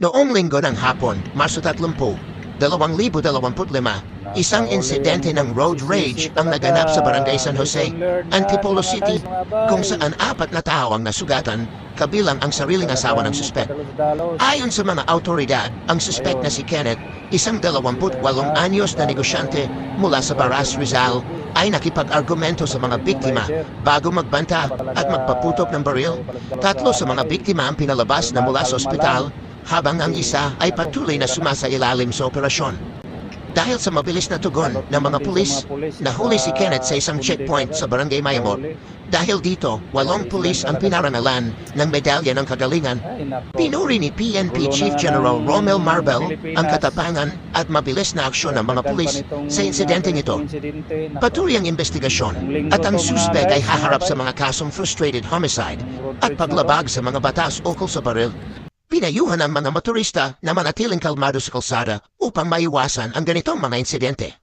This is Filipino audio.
Noong linggo ng hapon, Marso 30, 2025, isang insidente ng road rage ang naganap sa Barangay San Jose, Antipolo City, kung saan 4 na tao ang nasugatan, kabilang ang sariling asawa ng suspek. Ayon sa mga autoridad, ang suspek na si Kenneth, isang 28 anyos na negosyante mula sa Baras, Rizal, ay nakipag-argumento sa mga biktima bago magbanta at magpaputok ng baril. 3 sa mga biktima ang pinalabas na mula sa ospital, habang ang isa ay patuloy na sumasailalim sa operasyon. Dahil sa mabilis na tugon ng mga pulis, nahuli si Kenneth sa isang checkpoint sa Barangay Mayamot. Dahil dito, 8 pulis ang pinarangalan ng medalya ng kagalingan. Pinuri ni PNP Chief General Romel Marbel ang katapangan at mabilis na aksyon ng mga pulis sa insidenteng ito. Patuloy ang investigasyon at ang suspek ay haharap sa mga kasong frustrated homicide at paglabag sa mga batas ukol sa baril. Pinayuhan ang mga motorista na manatiling kalmado sa kalsada upang maiwasan ang ganitong mga insidente.